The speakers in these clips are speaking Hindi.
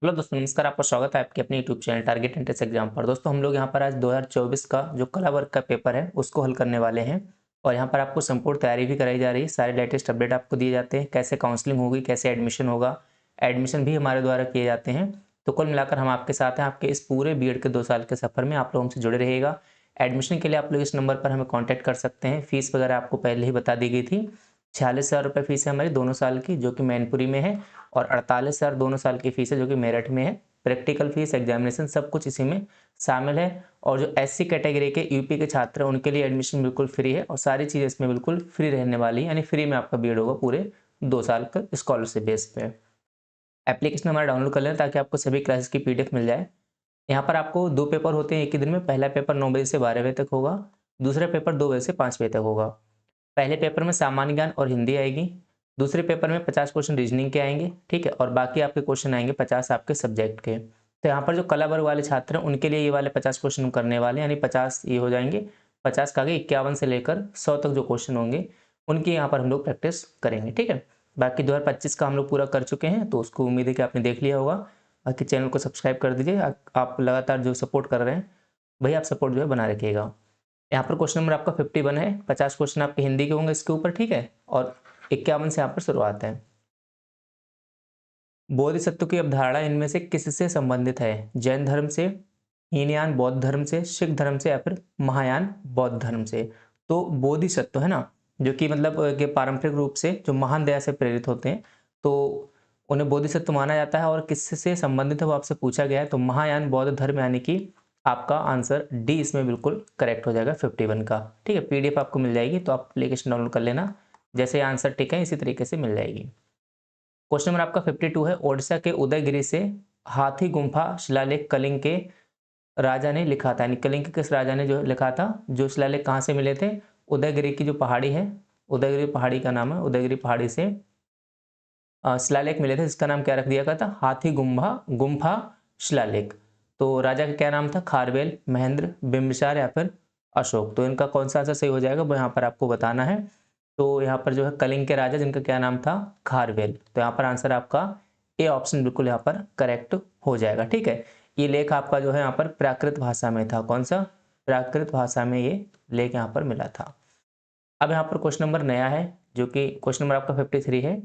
हेलो दोस्तों, नमस्कार। आपका स्वागत है आपके अपने YouTube channel target entrance exam पर। दोस्तों, हम लोग यहाँ पर आज 2024 का जो कला वर्ग का पेपर है उसको हल करने वाले हैं। और यहाँ पर आपको संपूर्ण तैयारी भी कराई जा रही है। सारे लेटेस्ट अपडेट आपको दिए जाते हैं, कैसे काउंसलिंग होगी, कैसे एडमिशन होगा। एडमिशन भी हमारे द्वारा किए जाते हैं। तो कुल मिलाकर हम आपके साथ हैं। आपके इस पूरे बीएड के 2 साल के सफर में आप लोग हमसे जुड़े रहिएगा। एडमिशन के लिए आप लोग इस नंबर पर हमें कॉन्टैक्ट कर सकते हैं। फीस वगैरह आपको पहले ही बता दी गई थी। 46,000 रुपये फीस है हमारी दोनों साल की, जो कि मैनपुरी में है। और 48,000 दोनों साल की फीस है, जो कि मेरठ में है। प्रैक्टिकल फीस, एग्जामिनेशन सब कुछ इसी में शामिल है। और जो एससी कैटेगरी के यूपी के छात्र हैं उनके लिए एडमिशन बिल्कुल फ्री है। और सारी चीज़ें इसमें बिल्कुल फ्री रहने वाली है, यानी फ्री में आपका बीएड होगा पूरे 2 साल का स्कॉलरशिप बेस पे। एप्लीकेशन हमारा डाउनलोड कर लें ताकि आपको सभी क्लासेस की पीडीएफ मिल जाए। यहाँ पर आपको 2 पेपर होते हैं एक ही दिन में। पहला पेपर 9 बजे से 12 बजे तक होगा। दूसरा पेपर 2 बजे से 5 बजे तक होगा। पहले पेपर में सामान्य ज्ञान और हिंदी आएगी। दूसरे पेपर में 50 क्वेश्चन रीजनिंग के आएंगे, ठीक है। और बाकी आपके क्वेश्चन आएंगे 50 आपके सब्जेक्ट के। तो यहाँ पर जो कला वर्ग वाले छात्र हैं उनके लिए ये वाले 50 क्वेश्चन करने वाले हैं, यानी 50 ये हो जाएंगे। 50 का आगे 51 से लेकर 100 तक जो क्वेश्चन होंगे उनकी यहाँ पर हम लोग प्रैक्टिस करेंगे, ठीक है। बाकी 2025 का हम लोग पूरा कर चुके हैं, तो उसको उम्मीद है कि आपने देख लिया होगा। बाकी चैनल को सब्सक्राइब कर दीजिए। आप लगातार जो सपोर्ट कर रहे हैं वही आप सपोर्ट जो है बना रखिएगा। यहाँ पर क्वेश्चन नंबर आपका 51 है। 50 क्वेश्चन आपके हिंदी के होंगे इसके ऊपर, ठीक है। और 51 से यहाँ पर शुरुआत है। बोधिसत्व की अवधारणा इनमें से किससे संबंधित है? जैन धर्म से, हीनयान बौद्ध धर्म से, सिख धर्म से, या फिर महायान बौद्ध धर्म से। तो बोधिसत्व है ना, जो कि मतलब कि पारंपरिक रूप से जो महान दया से प्रेरित होते हैं, तो उन्हें बोधिसत्व माना जाता है। और किससे संबंधित है वो आपसे पूछा गया है, तो महायान बौद्ध धर्म, यानी कि आपका आंसर डी इसमें बिल्कुल करेक्ट हो जाएगा 51 का, ठीक है। पीडीएफ आपको मिल जाएगी, तो आप एप्लीकेशन डाउनलोड कर लेना। जैसे आंसर टिक है इसी तरीके से मिल जाएगी। क्वेश्चन नंबर आपका 52 है। ओडिशा के उदयगिरी से हाथी गुम्फा शिलालेख कलिंग के राजा ने लिखा था, यानी कलिंग के किस राजा ने जो लिखा था? जो शिलालेख कहाँ से मिले थे? उदयगिरी की जो पहाड़ी है, उदयगिरी पहाड़ी का नाम है, उदयगिरी पहाड़ी से शिलालेख मिले थे, जिसका नाम क्या रख दिया गया था? हाथी गुम्फा गुम्फा शिलालेख। तो राजा का क्या नाम था? खारवेल, महेंद्र, बिंबिसार, या फिर अशोक। तो इनका कौन सा आंसर सही हो जाएगा वो यहाँ पर आपको बताना है। तो यहाँ पर जो है कलिंग के राजा जिनका क्या नाम था? खारवेल। तो यहाँ पर आंसर आपका ए ऑप्शन बिल्कुल यहाँ पर करेक्ट हो जाएगा, ठीक है। ये लेख आपका जो है यहाँ पर प्राकृत भाषा में था। कौन सा? प्राकृत भाषा में ये लेख यहाँ पर मिला था। अब यहाँ पर क्वेश्चन नंबर नया है, जो कि क्वेश्चन नंबर आपका 53 है।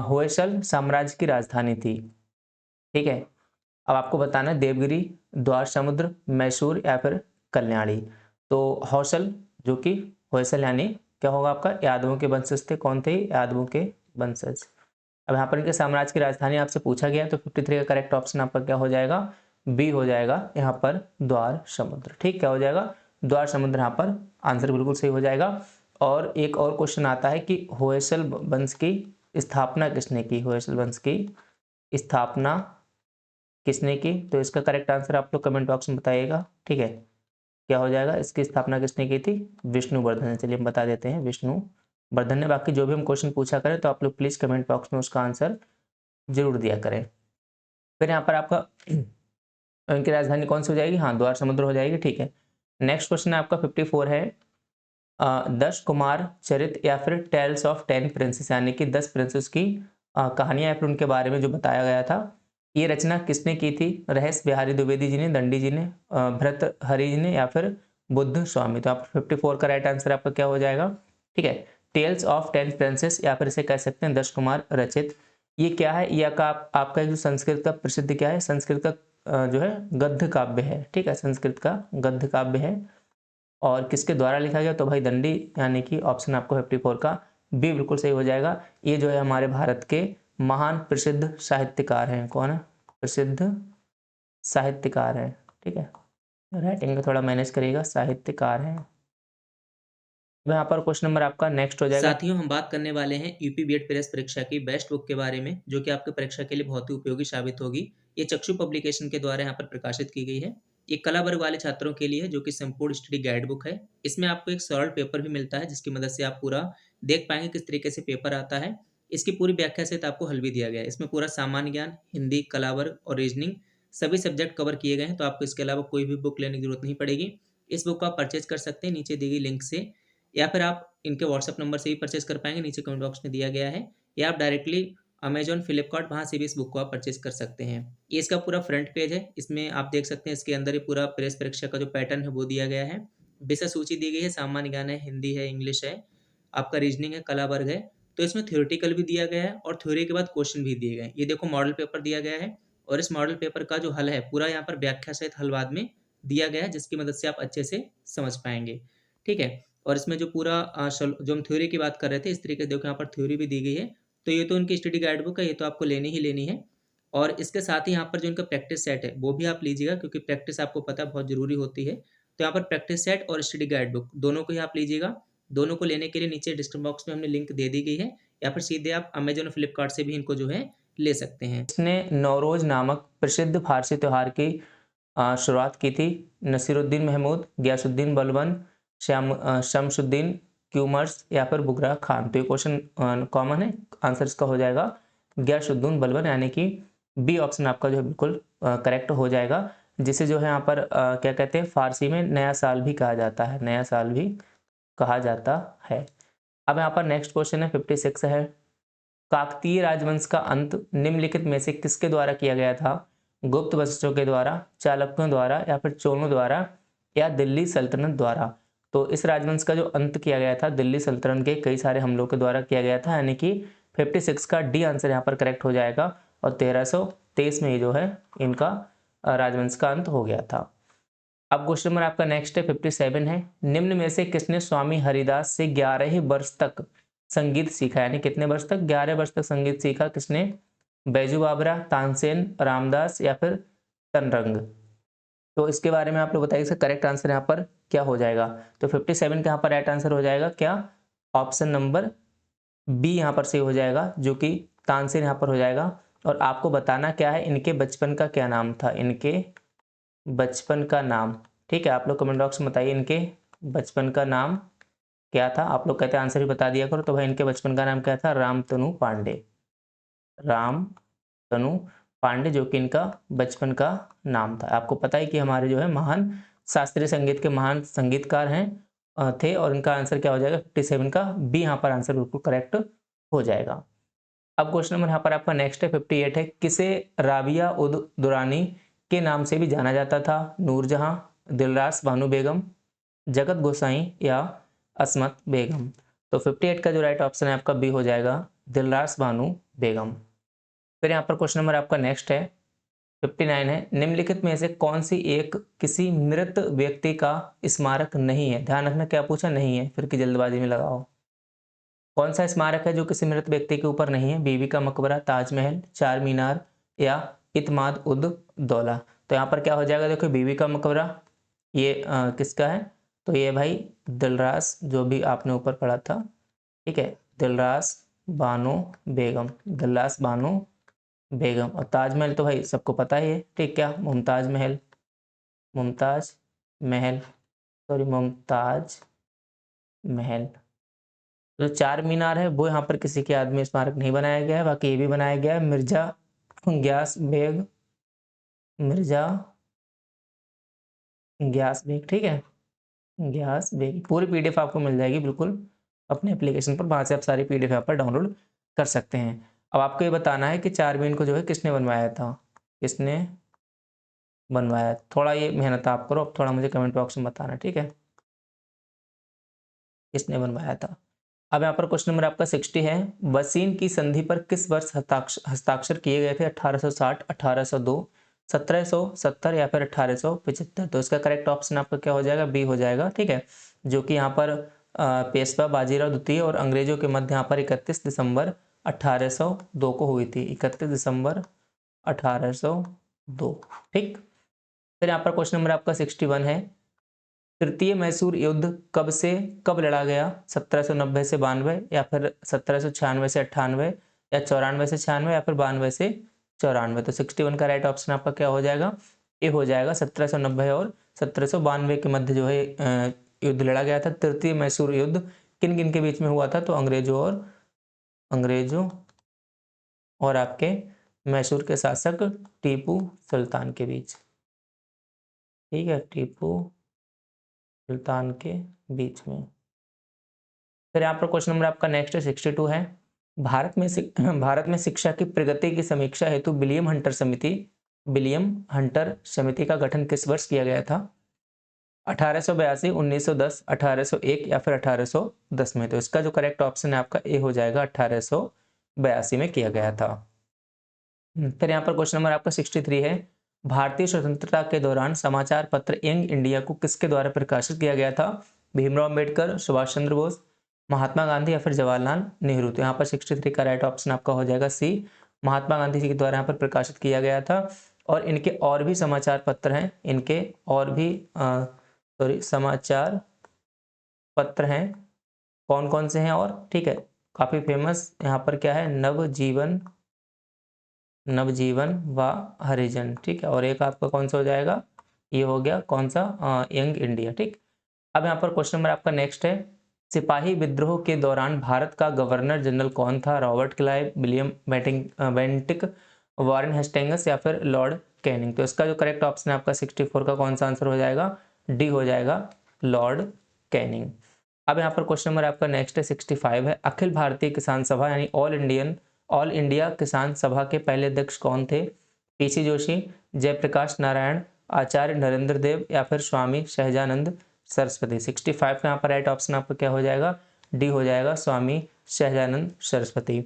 होयसल साम्राज्य की राजधानी थी, ठीक है। अब आपको बताना है देवगिरी, द्वार समुद्र, मैसूर, या फिर कल्याणी। तो हौसल, जो कि होयसल यानी क्या होगा आपका? यादवों के वंशज थे। कौन थे? यादवों के वंशज। अब यहाँ पर इनके साम्राज्य की राजधानी आपसे पूछा गया है, तो 53 का करेक्ट ऑप्शन आपका क्या हो जाएगा? बी हो जाएगा यहाँ पर द्वार समुद्र, ठीक। क्या हो जाएगा? द्वार समुद्र यहाँ पर आंसर बिल्कुल सही हो जाएगा। और एक और क्वेश्चन आता है कि होयसल वंश की स्थापना किसने की? होयसल वंश की स्थापना किसने की? तो इसका करेक्ट आंसर आप लोग कमेंट बॉक्स में बताइएगा, ठीक है। क्या हो जाएगा? इसकी स्थापना किसने की थी? विष्णुवर्धन ने। चलिए हम बता देते हैं, विष्णुवर्धन ने। बाकी जो भी हम क्वेश्चन पूछा करें तो आप लोग प्लीज कमेंट बॉक्स में उसका आंसर जरूर दिया करें। फिर यहाँ पर आपका इनकी राजधानी कौन सी हो जाएगी? हाँ, द्वार समुद्र हो जाएगी, ठीक है। नेक्स्ट क्वेश्चन आपका 54 है। 10 कुमार चरित या फिर टेल्स ऑफ 10 प्रिंसेस, यानी कि 10 प्रिंसेस की कहानियां या फिर उनके बारे में जो बताया गया था, ये रचना किसने की थी? रहेश बिहारी द्विवेदी जी ने, दंडी जी ने, भर्तृहरि जी ने, या फिर बुद्ध स्वामी। तो आप 54 का राइट आंसर आपका क्या हो जाएगा? ठीक है, टेल्स ऑफ 10 प्रिंसेस, या फिर इसे कह सकते हैं 10 कुमार रचित। ये क्या है? ये आपका जो संस्कृत का प्रसिद्ध क्या है? संस्कृत का जो है गद्य काव्य है, ठीक है। संस्कृत का गद्य काव्य है। और किसके द्वारा लिखा गया? तो भाई दंडी, यानी कि ऑप्शन आपको 54 का बी बिल्कुल सही हो जाएगा। ये जो है हमारे भारत के महान प्रसिद्ध साहित्यकार हैं। कौन है? प्रसिद्ध साहित्यकार है, ठीक है। राइटिंग में थोड़ा मैनेज करिएगा, साहित्यकार हैं। यहाँ पर क्वेश्चन नंबर आपका नेक्स्ट हो जाएगा। साथियों, हम बात करने वाले हैं यूपी बीएड प्रेस परीक्षा की बेस्ट बुक के बारे में, जो कि आपकी परीक्षा के लिए बहुत ही उपयोगी साबित होगी। ये चक्षु पब्लिकेशन के द्वारा यहाँ पर प्रकाशित की गई है। ये कला वर्ग वाले छात्रों के लिए है, जो कि संपूर्ण स्टडी गाइड बुक है। इसमें आपको एक सरल पेपर भी मिलता है, जिसकी मदद से आप पूरा देख पाएंगे किस तरीके से पेपर आता है। इसकी पूरी व्याख्या सहित आपको हल भी दिया गया है। इसमें पूरा सामान्य ज्ञान, हिंदी, कला वर्ग और रीजनिंग सभी सब्जेक्ट कवर किए गए हैं। तो आपको इसके अलावा कोई भी बुक लेने की जरूरत नहीं पड़ेगी। इस बुक को आप परचेज कर सकते हैं नीचे दी गई लिंक से, या फिर आप इनके व्हाट्सएप नंबर से भी परचेज कर पाएंगे, नीचे कमेंट बॉक्स में दिया गया है। या आप डायरेक्टली अमेजॉन, फ्लिपकार्ट, वहाँ से भी इस बुक को आप परचेज कर सकते हैं। ये इसका पूरा फ्रंट पेज है। इसमें आप देख सकते हैं इसके अंदर ये पूरा प्रेस परीक्षा का जो पैटर्न है वो दिया गया है। विषय सूची दी गई है, सामान्य ज्ञान है, हिंदी है, इंग्लिश है, आपका रीजनिंग है, कला वर्ग है। तो इसमें थ्योरेटिकल भी दिया गया है और थ्योरी के बाद क्वेश्चन भी दिए गए हैं। ये देखो मॉडल पेपर दिया गया है और इस मॉडल पेपर का जो हल है पूरा यहाँ पर व्याख्या सहित हल बाद में दिया गया है, जिसकी मदद से आप अच्छे से समझ पाएँगे। ठीक है? और इसमें जो पूरा जो हम थ्योरी की बात कर रहे थे, इस तरीके से देखो यहाँ पर थ्योरी भी दी गई है। तो ये तो उनकी स्टडी गाइड बुक है, ये तो आपको लेनी ही लेनी है। और इसके साथ ही यहाँ पर जो इनका प्रैक्टिस सेट है, वो भी आप लीजिएगा, क्योंकि प्रैक्टिस आपको पता है बहुत ज़रूरी होती है। तो यहाँ पर प्रैक्टिस सेट और स्टडी गाइड बुक दोनों को ही आप लीजिएगा। दोनों को लेने के लिए नीचे डिस्क्रिप्शन बॉक्स में हमने लिंक दे दी गई है, या फिर सीधे आप अमेज़न और फ्लिपकार्ट से भी इनको जो है ले सकते हैं। इसने नौरोज नामक प्रसिद्ध फारसी त्योहार की शुरुआत की थी। नसीरुद्दीन महमूद, गयासुद्दीन बलबन, शमसुद्दीन क्यूमर्स या फिर बुगरा खान। तो ये क्वेश्चन कॉमन है, आंसर इसका हो जाएगा गयासुद्दीन बलबन, यानी कि बी ऑप्शन आपका जो है बिल्कुल करेक्ट हो जाएगा। जिसे जो है यहाँ पर क्या कहते हैं, फारसी में नया साल भी कहा जाता है, नया साल भी कहा जाता है। अब यहाँ पर नेक्स्ट क्वेश्चन है 56 है। काकतीय राजवंश का अंत निम्नलिखित में से किसके द्वारा किया गया था? गुप्त वंशजों के द्वारा, चालुक्यों द्वारा या फिर चोलों द्वारा या दिल्ली सल्तनत द्वारा? तो इस राजवंश का जो अंत किया गया था दिल्ली सल्तनत के कई सारे हमलों के द्वारा किया गया था, यानी कि 56 का डी आंसर यहाँ पर करेक्ट हो जाएगा। और 1323 में ये जो है इनका राजवंश का अंत हो गया था। अब क्वेश्चन नंबर आपका नेक्स्ट है 57 है। निम्न में से किसने स्वामी हरिदास से 11 वर्ष तक संगीत सीखा? यानी कितने वर्ष तक? 11 वर्ष तक संगीत सीखा। किसने? बैजू बावरा, तानसेन, रामदास या फिर तनरंग? तो इसके बारे में आप लोग बताइए, इसका करेक्ट आंसर यहाँ पर क्या हो जाएगा? तो 57 का यहाँ पर राइट आंसर हो जाएगा क्या? ऑप्शन नंबर बी यहाँ पर सही हो जाएगा, जो कि तानसेन यहाँ पर हो जाएगा। और आपको बताना क्या है, इनके बचपन का क्या नाम था? इनके बचपन का नाम, ठीक है, आप लोग कमेंट बॉक्स में बताइए इनके बचपन का नाम क्या था। आप लोग कहते हैं आंसर भी बता दिया करो। तो भाई इनके बचपन का नाम क्या था? रामतनु पांडे। रामतनु पांडे, जो कि इनका बचपन का नाम था। आपको पता है कि हमारे जो है महान शास्त्रीय संगीत के महान संगीतकार हैं थे। और इनका आंसर क्या हो जाएगा? 57 का बी यहाँ पर आंसर बिल्कुल करेक्ट हो जाएगा। अब क्वेश्चन नंबर यहाँ पर आपका नेक्स्ट है 58 है। किसे राबिया उद दुरानी के नाम से भी जाना जाता था? नूरजहां, दिलरास बानो बेगम, जगत गोसाई या असमत बेगम? तो 58 का जो राइट ऑप्शन है आपका बी हो जाएगा, दिलरास बानो बेगम। फिर यहाँ पर क्वेश्चन नंबर आपका नेक्स्ट है 59 है। निम्नलिखित में से कौन सी एक किसी मृत व्यक्ति का स्मारक नहीं है? ध्यान रखना क्या पूछा, नहीं है, फिर की जल्दबाजी में लगाओ। कौन सा स्मारक है जो किसी मृत व्यक्ति के ऊपर नहीं है? बीबी का मकबरा, ताजमहल, चार मीनार या इत्माद उद दौला? तो यहाँ पर क्या हो जाएगा, देखो बीबी का मकबरा ये किसका है? तो ये भाई दिलरास, जो भी आपने ऊपर पढ़ा था, ठीक है, दिलरास बानो बेगम, दिलरास बानो बेगम। और ताजमहल तो भाई सबको पता ही है, ठीक, क्या? मुमताज महल, मुमताज महल, सॉरी मुमताज महल। जो चार मीनार है वो यहाँ पर किसी के आदमी स्मारक नहीं बनाया गया है, बाकी ये भी बनाया गया है मिर्जा ग्यास बेग, मिर्जा ग्यास बेग, ठीक है, ग्यास बेग। पूरी पीडीएफ आपको मिल जाएगी बिल्कुल अपने एप्लीकेशन पर, वहाँ से आप सारी पीडीएफ यहाँ पर डाउनलोड कर सकते हैं। अब आपको ये बताना है कि चारमीन को जो है किसने बनवाया था? किसने बनवाया? थोड़ा ये मेहनत आप करो, अब थोड़ा मुझे कमेंट बॉक्स में बताना, ठीक है, किसने बनवाया था। अब यहाँ पर क्वेश्चन नंबर आपका 60 है। वसीन की संधि पर किस वर्ष हस्ताक्षर किए गए थे? 1860, 1802, 1770 या फिर 1875? तो इसका करेक्ट ऑप्शन आपका क्या हो जाएगा? बी हो जाएगा, ठीक है, जो कि यहाँ पर पेशवा बाजीराव द्वितीय और अंग्रेजों के मध्य यहाँ पर 31 दिसंबर 1802 को हुई थी। 31 दिसंबर 1802, ठीक। फिर यहाँ पर क्वेश्चन नंबर आपका 61 है। तृतीय मैसूर युद्ध कब से कब लड़ा गया? 1790 से 92 या फिर 1796 से 98 या 94 से 96 या फिर 92 से 94? तो 61 का राइट ऑप्शन आपका क्या हो जाएगा? ए हो जाएगा। 1790 और 1792 के मध्य जो है युद्ध लड़ा गया था। तृतीय मैसूर युद्ध किन किन के बीच में हुआ था? तो अंग्रेजों और आपके मैसूर के शासक टीपू सुल्तान के बीच, ठीक है, टीपू सुल्तान के बीच में। फिर यहाँ पर क्वेश्चन नंबर आपका नेक्स्ट है 62 है। भारत में शिक्षा की प्रगति की समीक्षा हेतु विलियम हंटर समिति का गठन किस वर्ष किया गया था? 1882, 1910, 1801 या फिर 1810 में। तो इसका जो करेक्ट ऑप्शन है आपका ए हो जाएगा, 1882 में किया गया था। फिर यहाँ पर क्वेश्चन नंबर आपका 63 है, भारतीय स्वतंत्रता के दौरान समाचार पत्र यंग इंडिया को किसके द्वारा प्रकाशित किया गया था? भीमराव अम्बेडकर, सुभाष चंद्र बोस, महात्मा गांधी या फिर जवाहरलाल नेहरू। तो यहाँ पर 63 का राइट ऑप्शन आपका हो जाएगा सी, महात्मा गांधी जी के द्वारा यहाँ पर प्रकाशित किया गया था। और इनके और भी समाचार पत्र हैं, इनके और भी समाचार पत्र हैं, कौन कौन से हैं? और ठीक है, काफी फेमस यहाँ पर क्या है, नवजीवन व हरिजन। ठीक है, और एक आपका कौन सा हो जाएगा, ये हो गया कौन सा, यंग इंडिया। ठीक, अब यहाँ पर क्वेश्चन नंबर आपका नेक्स्ट है, सिपाही विद्रोह के दौरान भारत का गवर्नर जनरल कौन था? Robert Clive, William Bentinck, Warren Hastings या फिर लॉर्ड कैनिंग। तो इसका जो करेक्ट ऑप्शन है आपका 64 का कौन सा आंसर हो जाएगा, डी हो जाएगा, लॉर्ड कैनिंग। अब यहाँ पर क्वेश्चन नंबर आपका नेक्स्ट है 65 है, अखिल भारतीय किसान सभा यानी ऑल इंडिया किसान सभा के पहले अध्यक्ष कौन थे? पीसी जोशी, जयप्रकाश नारायण, आचार्य नरेंद्र देव या फिर स्वामी सहजानंद सरस्वती। 65 का यहाँ पर राइट ऑप्शन आपका क्या हो जाएगा, डी हो जाएगा, स्वामी सहजानंद सरस्वती।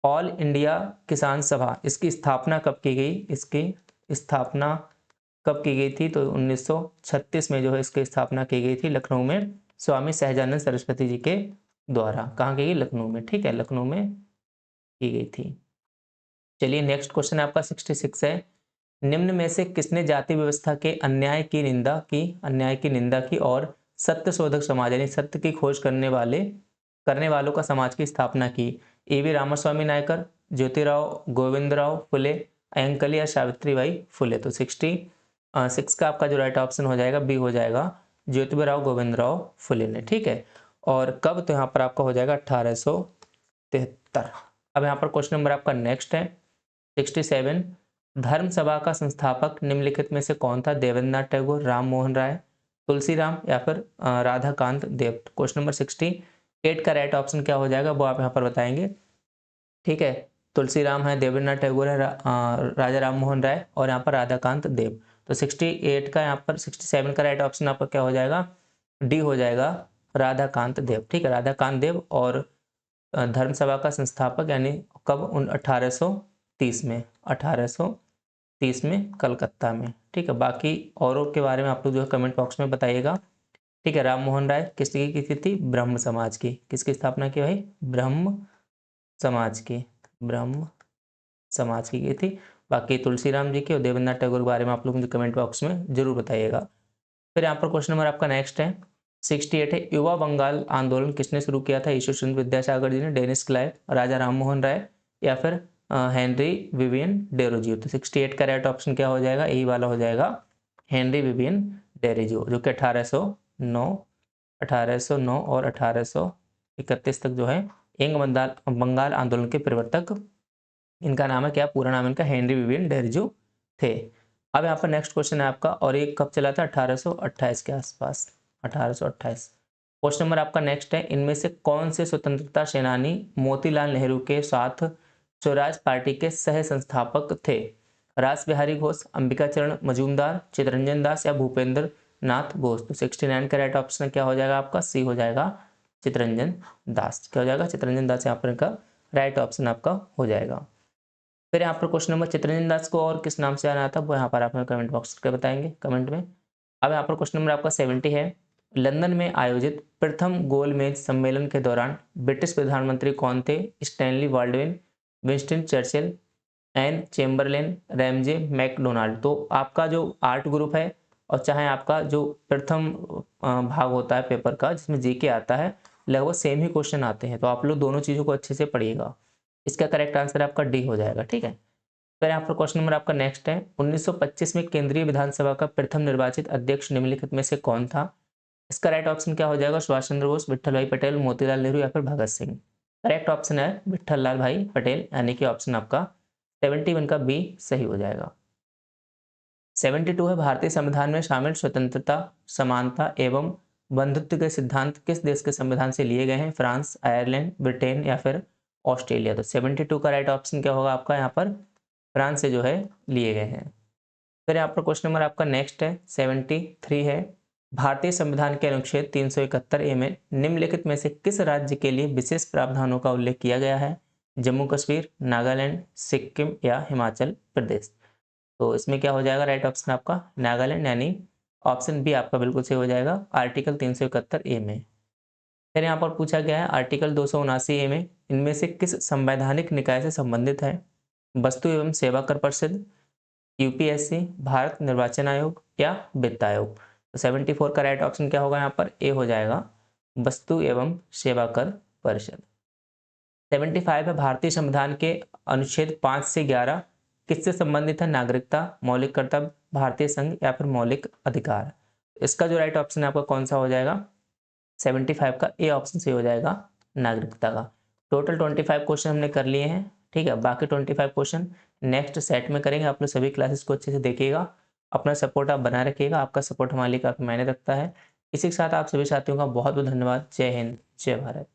ऑल इंडिया किसान सभा, इसकी स्थापना कब की गई? इसकी स्थापना कब की गई थी? तो 1936 में जो है इसकी स्थापना की गई थी लखनऊ में, स्वामी सहजानंद सरस्वती जी के द्वारा। कहाँ की गई? लखनऊ में। ठीक है, लखनऊ में की गई थी। चलिए नेक्स्ट क्वेश्चन आपका 66 है, निम्न में से किसने जाति व्यवस्था के अन्याय की निंदा की और सत्य शोधक समाज यानी सत्य की खोज करने वालों का समाज की स्थापना की? ए.वी. रामास्वामी नायकर, ज्योतिराव गोविंदराव फुले, अयंकली या सावित्रीबाई फुले। तो 66 का आपका जो राइट ऑप्शन हो जाएगा, बी हो जाएगा, ज्योतिराव गोविंदराव फुले ने। ठीक है, और कब? तो यहाँ पर आपका हो जाएगा 1873। अब यहाँ पर क्वेश्चन नंबर आपका नेक्स्ट है 67, धर्म सभा का संस्थापक निम्नलिखित में से कौन था? देवेंद्रनाथ टैगोर, राम मोहन राय, तुलसीराम या फिर राधाकांत देव। क्वेश्चन नंबर 68 का राइट ऑप्शन क्या हो जाएगा वो आप यहाँ पर बताएंगे। ठीक है, तुलसीराम है, देवेंद्रनाथ टैगोर है, राजा राम मोहन राय और यहाँ पर राधाकांत देव। तो 68 का यहाँ पर 67 का राइट ऑप्शन आपका क्या हो जाएगा, डी हो जाएगा, राधाकांत देव। ठीक है, राधाकांत देव। और धर्म सभा का संस्थापक यानी कब? 1830 में कलकत्ता में। ठीक है, बाकी औरों के बारे में आप लोग जो है कमेंट बॉक्स में बताइएगा। ठीक है, राम मोहन राय किसकी की थी? ब्रह्म समाज की। किसकी स्थापना की भाई? ब्रह्म समाज की गई थी। बाकी तुलसीराम जी के और देवेंद्रनाथ टैगोर के बारे में आप लोग मुझे कमेंट बॉक्स में जरूर बताइएगा। फिर यहाँ पर क्वेश्चन नंबर आपका नेक्स्ट है 68 है, युवा बंगाल आंदोलन किसने शुरू किया था? ईश्वर चंद्र विद्यासागर जी ने, डेनिस क्लाइव, राजा राम मोहन राय या फिर हेनरी विवियन डेरोजियो। तो 68 का राइट ऑप्शन क्या हो जाएगा, यही वाला हो जाएगा, हेनरी विवियन डेरोजियो, जो कि 1809 और 1831 तक जो है बंगाल आंदोलन के प्रवर्तक, इनका नाम है क्या, पूरा नाम इनका हेनरी विवियन डेरोजियो थे। अब यहाँ पर नेक्स्ट क्वेश्चन है आपका, और ये कब चला था? 1828 के आसपास, 1828। क्वेश्चन नंबर आपका नेक्स्ट है, इनमें से कौन से स्वतंत्रता सेनानी मोतीलाल नेहरू के साथ स्वराज पार्टी के सह संस्थापक थे? रास बिहारी घोष, अंबिका चरण मजूमदार, चितरंजन दास या भूपेंद्र नाथ बोस। तो 69 का राइट ऑप्शन क्या हो जाएगा आपका, सी हो जाएगा, चितरंजन दास। क्या हो जाएगा? चितरंजन दास यहाँ पर इनका राइट ऑप्शन आपका हो जाएगा। फिर यहाँ पर क्वेश्चन नंबर, चितरंजन दास को और किस नाम से जाना था वो यहाँ पर आप कमेंट बॉक्स करके बताएंगे कमेंट में। अब यहाँ पर क्वेश्चन नंबर आपका 70 है, लंदन में आयोजित प्रथम गोलमेज सम्मेलन के दौरान ब्रिटिश प्रधानमंत्री कौन थे? Stanley Baldwin, Winston Churchill, N Chamberlain, Ramsay MacDonald. तो आपका जो आर्ट ग्रुप है और चाहे आपका जो प्रथम भाग होता है पेपर का जिसमें जीके आता है, लगभग सेम ही क्वेश्चन आते हैं, तो आप लोग दोनों चीज़ों को अच्छे से पढ़िएगा। इसका करेक्ट आंसर आपका डी हो जाएगा। ठीक है, फिर यहाँ पर क्वेश्चन नंबर आपका नेक्स्ट है, 1925 में केंद्रीय विधानसभा का प्रथम निर्वाचित अध्यक्ष निम्नलिखित में से कौन था? इसका राइट ऑप्शन क्या हो जाएगा, सुभाष चंद्र बोस, विट्ठल भाई पटेल, मोतीलाल नेहरू या फिर भगत सिंह। करेक्ट ऑप्शन है विट्ठल लाल भाई पटेल, यानी कि ऑप्शन आपका 71 का बी सही हो जाएगा। 72 है, भारतीय संविधान में शामिल स्वतंत्रता, समानता एवं बंधुत्व के सिद्धांत किस देश के संविधान से लिए गए हैं? फ्रांस, आयरलैंड, ब्रिटेन या फिर ऑस्ट्रेलिया। तो 72 का राइट ऑप्शन क्या होगा आपका यहाँ पर, फ्रांस से जो है लिए गए हैं। फिर यहाँ पर क्वेश्चन नंबर आपका नेक्स्ट है 73 है, भारतीय संविधान के अनुच्छेद 371 ए में निम्नलिखित में से किस राज्य के लिए विशेष प्रावधानों का उल्लेख किया गया है? जम्मू कश्मीर, नागालैंड, सिक्किम या हिमाचल प्रदेश। तो इसमें क्या हो जाएगा राइट ऑप्शन आपका नागालैंड, यानी ऑप्शन बी आपका बिल्कुल सही हो जाएगा आर्टिकल 371 ए में। फिर यहाँ पर पूछा गया है आर्टिकल 279 ए में इनमें से किस संवैधानिक निकाय से संबंधित है? वस्तु एवं सेवा कर परिषद, यूपीएससी, भारत निर्वाचन आयोग या वित्त आयोग। तो 74 का राइट ऑप्शन क्या होगा यहाँ पर, ए हो जाएगा वस्तु एवं सेवा कर परिषद। 75 है, भारतीय संविधान के अनुच्छेद 5 से 11 किससे संबंधित है? नागरिकता, मौलिक कर्तव्य, भारतीय संघ या फिर मौलिक अधिकार। इसका जो राइट ऑप्शन है आपका कौन सा हो जाएगा? 75 का ए ऑप्शन से हो जाएगा नागरिकता का। टोटल 25 क्वेश्चन हमने कर लिए हैं, ठीक है। बाकी 25 क्वेश्चन नेक्स्ट सेट में करेंगे। आप लोग सभी क्लासेस को अच्छे से देखिएगा, अपना सपोर्ट आप बनाए रखिएगा, आपका सपोर्ट हमारे लिए काफ़ी मायने रखता है। इसी के साथ आप सभी साथियों का बहुत बहुत धन्यवाद। जय हिंद, जय भारत।